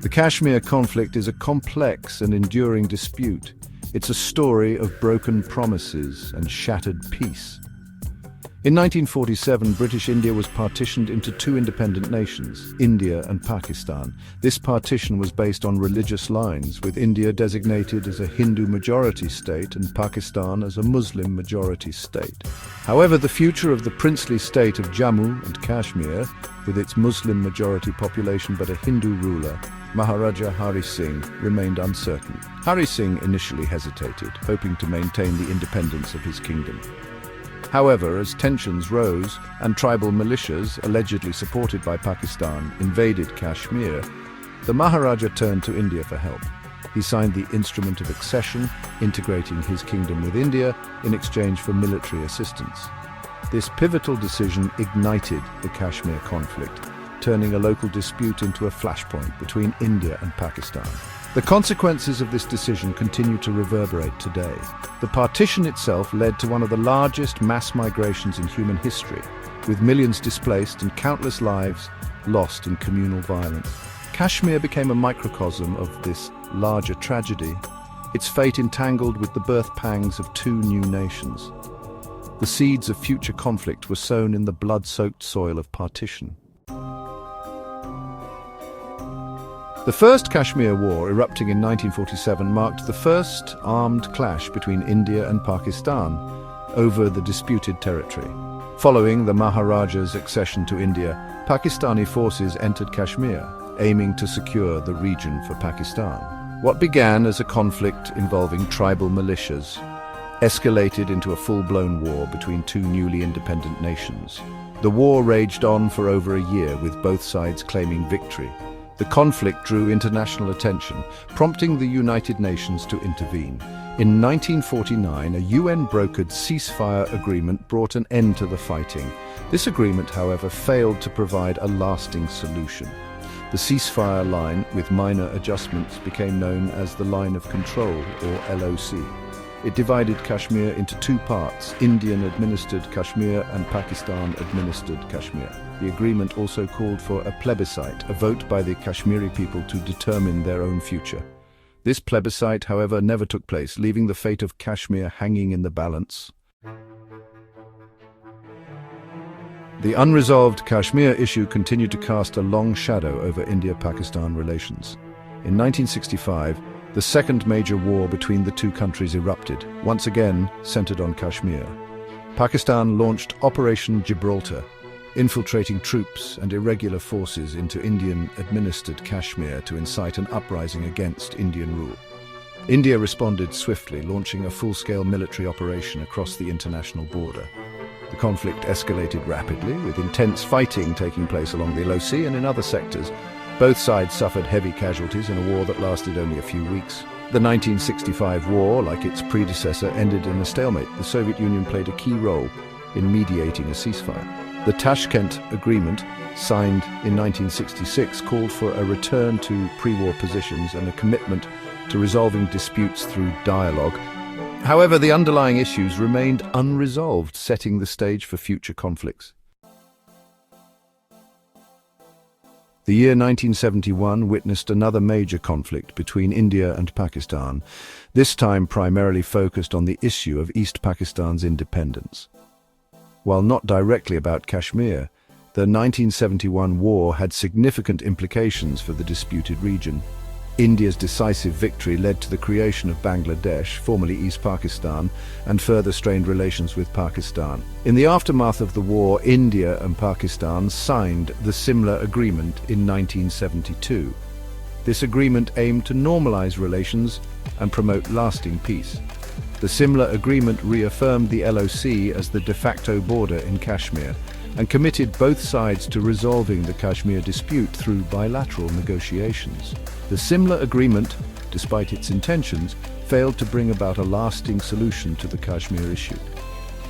The Kashmir conflict is a complex and enduring dispute. It's a story of broken promises and shattered peace. In 1947, British India was partitioned into two independent nations, India and Pakistan. This partition was based on religious lines, with India designated as a Hindu-majority state and Pakistan as a Muslim-majority state. However, the future of the princely state of Jammu and Kashmir, with its Muslim-majority population but a Hindu ruler, Maharaja Hari Singh, remained uncertain. Hari Singh initially hesitated, hoping to maintain the independence of his kingdom. However, as tensions rose and tribal militias, allegedly supported by Pakistan, invaded Kashmir, the Maharaja turned to India for help. He signed the Instrument of Accession, integrating his kingdom with India in exchange for military assistance. This pivotal decision ignited the Kashmir conflict, turning a local dispute into a flashpoint between India and Pakistan. The consequences of this decision continue to reverberate today. The partition itself led to one of the largest mass migrations in human history, with millions displaced and countless lives lost in communal violence. Kashmir became a microcosm of this larger tragedy, its fate entangled with the birth pangs of two new nations. The seeds of future conflict were sown in the blood-soaked soil of partition. The First Kashmir War, erupting in 1947, marked the first armed clash between India and Pakistan over the disputed territory. Following the Maharaja's accession to India, Pakistani forces entered Kashmir, aiming to secure the region for Pakistan. What began as a conflict involving tribal militias escalated into a full-blown war between two newly independent nations. The war raged on for over a year, with both sides claiming victory. The conflict drew international attention, prompting the United Nations to intervene. In 1949, a UN-brokered ceasefire agreement brought an end to the fighting. This agreement, however, failed to provide a lasting solution. The ceasefire line, with minor adjustments, became known as the Line of Control, or LOC. It divided Kashmir into two parts, Indian-administered Kashmir and Pakistan-administered Kashmir. The agreement also called for a plebiscite, a vote by the Kashmiri people to determine their own future. This plebiscite, however, never took place, leaving the fate of Kashmir hanging in the balance. The unresolved Kashmir issue continued to cast a long shadow over India-Pakistan relations. In 1965, the second major war between the two countries erupted, once again centered on Kashmir. Pakistan launched Operation Gibraltar, infiltrating troops and irregular forces into Indian-administered Kashmir to incite an uprising against Indian rule. India responded swiftly, launching a full-scale military operation across the international border. The conflict escalated rapidly, with intense fighting taking place along the LOC and in other sectors. Both sides suffered heavy casualties in a war that lasted only a few weeks. The 1965 war, like its predecessor, ended in a stalemate. The Soviet Union played a key role in mediating a ceasefire. The Tashkent Agreement, signed in 1966, called for a return to pre-war positions and a commitment to resolving disputes through dialogue. However, the underlying issues remained unresolved, setting the stage for future conflicts. The year 1971 witnessed another major conflict between India and Pakistan, this time primarily focused on the issue of East Pakistan's independence. While not directly about Kashmir, the 1971 war had significant implications for the disputed region. India's decisive victory led to the creation of Bangladesh, formerly East Pakistan, and further strained relations with Pakistan. In the aftermath of the war, India and Pakistan signed the Simla Agreement in 1972. This agreement aimed to normalize relations and promote lasting peace. The Simla Agreement reaffirmed the LOC as the de facto border in Kashmir and committed both sides to resolving the Kashmir dispute through bilateral negotiations. The Simla Agreement, despite its intentions, failed to bring about a lasting solution to the Kashmir issue.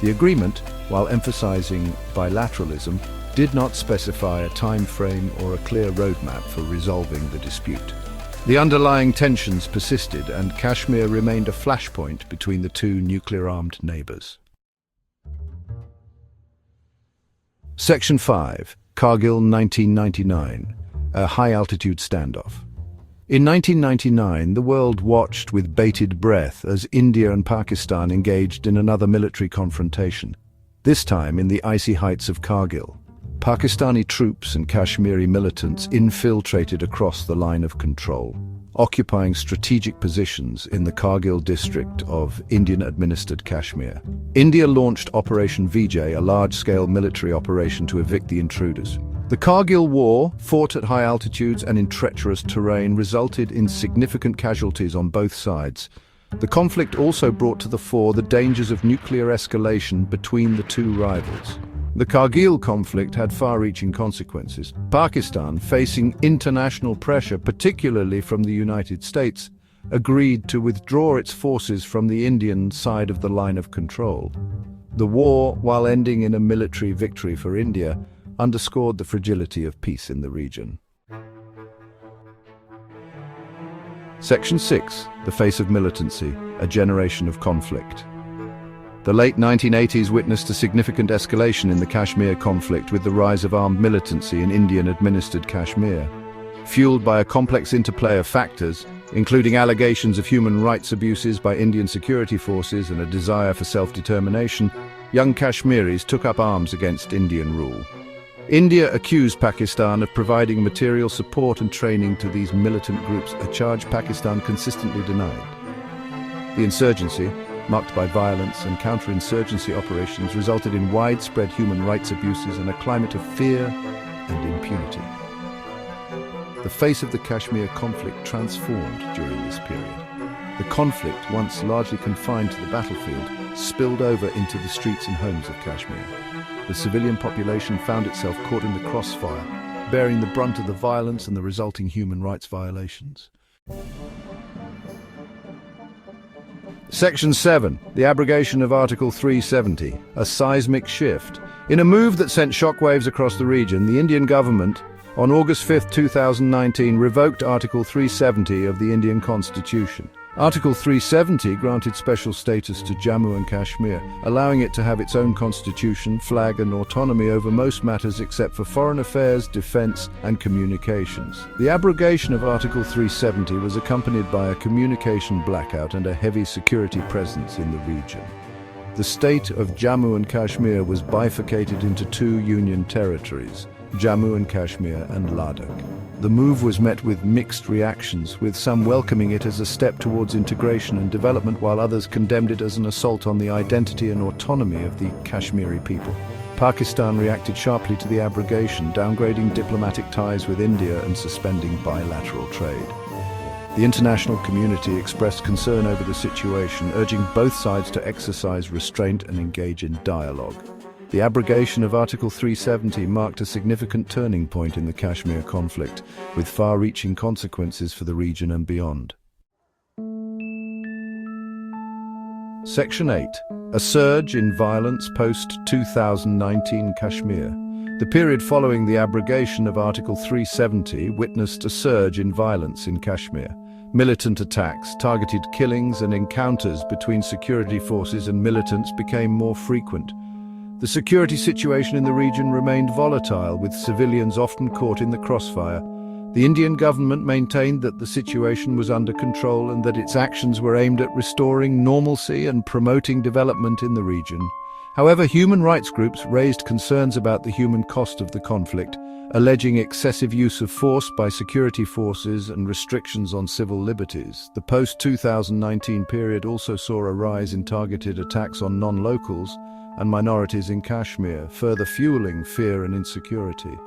The agreement, while emphasizing bilateralism, did not specify a time frame or a clear roadmap for resolving the dispute. The underlying tensions persisted, and Kashmir remained a flashpoint between the two nuclear-armed neighbors. Section 5, Kargil 1999, a high-altitude standoff. In 1999, the world watched with bated breath as India and Pakistan engaged in another military confrontation, this time in the icy heights of Kargil. Pakistani troops and Kashmiri militants infiltrated across the line of control, occupying strategic positions in the Kargil district of Indian-administered Kashmir. India launched Operation Vijay, a large-scale military operation to evict the intruders. The Kargil War, fought at high altitudes and in treacherous terrain, resulted in significant casualties on both sides. The conflict also brought to the fore the dangers of nuclear escalation between the two rivals. The Kargil conflict had far-reaching consequences. Pakistan, facing international pressure, particularly from the United States, agreed to withdraw its forces from the Indian side of the line of control. The war, while ending in a military victory for India, underscored the fragility of peace in the region. Section 6. The Face of Militancy, a Generation of Conflict. The late 1980s witnessed a significant escalation in the Kashmir conflict with the rise of armed militancy in Indian-administered Kashmir. Fueled by a complex interplay of factors, including allegations of human rights abuses by Indian security forces and a desire for self-determination, young Kashmiris took up arms against Indian rule. India accused Pakistan of providing material support and training to these militant groups, a charge Pakistan consistently denied. The insurgency, marked by violence and counterinsurgency operations, resulted in widespread human rights abuses and a climate of fear and impunity. The face of the Kashmir conflict transformed during this period. The conflict, once largely confined to the battlefield, spilled over into the streets and homes of Kashmir. The civilian population found itself caught in the crossfire, bearing the brunt of the violence and the resulting human rights violations. Section 7. The abrogation of Article 370, a seismic shift. In a move that sent shockwaves across the region, the Indian government, on August 5, 2019, revoked Article 370 of the Indian Constitution. Article 370 granted special status to Jammu and Kashmir, allowing it to have its own constitution, flag and autonomy over most matters except for foreign affairs, defense and communications. The abrogation of Article 370 was accompanied by a communication blackout and a heavy security presence in the region. The state of Jammu and Kashmir was bifurcated into two union territories, Jammu and Kashmir and Ladakh. The move was met with mixed reactions, with some welcoming it as a step towards integration and development, while others condemned it as an assault on the identity and autonomy of the Kashmiri people. Pakistan reacted sharply to the abrogation, downgrading diplomatic ties with India and suspending bilateral trade. The international community expressed concern over the situation, urging both sides to exercise restraint and engage in dialogue. The abrogation of Article 370 marked a significant turning point in the Kashmir conflict, with far-reaching consequences for the region and beyond. Section 8. A surge in violence post-2019 Kashmir. The period following the abrogation of Article 370 witnessed a surge in violence in Kashmir. Militant attacks, targeted killings and encounters between security forces and militants became more frequent. The security situation in the region remained volatile, with civilians often caught in the crossfire. The Indian government maintained that the situation was under control and that its actions were aimed at restoring normalcy and promoting development in the region. However, human rights groups raised concerns about the human cost of the conflict, alleging excessive use of force by security forces and restrictions on civil liberties. The post-2019 period also saw a rise in targeted attacks on non-locals and minorities in Kashmir, further fueling fear and insecurity.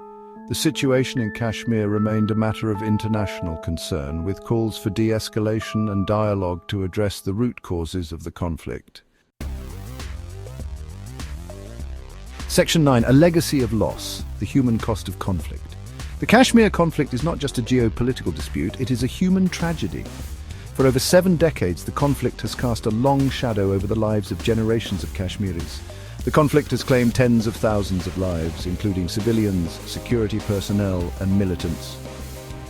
The situation in Kashmir remained a matter of international concern, with calls for de-escalation and dialogue to address the root causes of the conflict. Section 9. A legacy of loss, the human cost of conflict. The Kashmir conflict is not just a geopolitical dispute, it is a human tragedy. For over 7 decades, the conflict has cast a long shadow over the lives of generations of Kashmiris. The conflict has claimed tens of thousands of lives, including civilians, security personnel, and militants.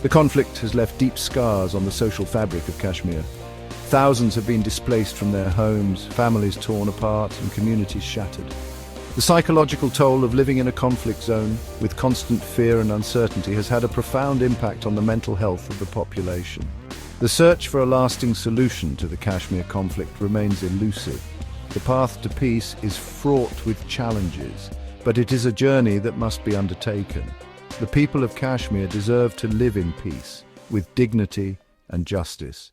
The conflict has left deep scars on the social fabric of Kashmir. Thousands have been displaced from their homes, families torn apart, and communities shattered. The psychological toll of living in a conflict zone with constant fear and uncertainty has had a profound impact on the mental health of the population. The search for a lasting solution to the Kashmir conflict remains elusive. The path to peace is fraught with challenges, but it is a journey that must be undertaken. The people of Kashmir deserve to live in peace, with dignity and justice.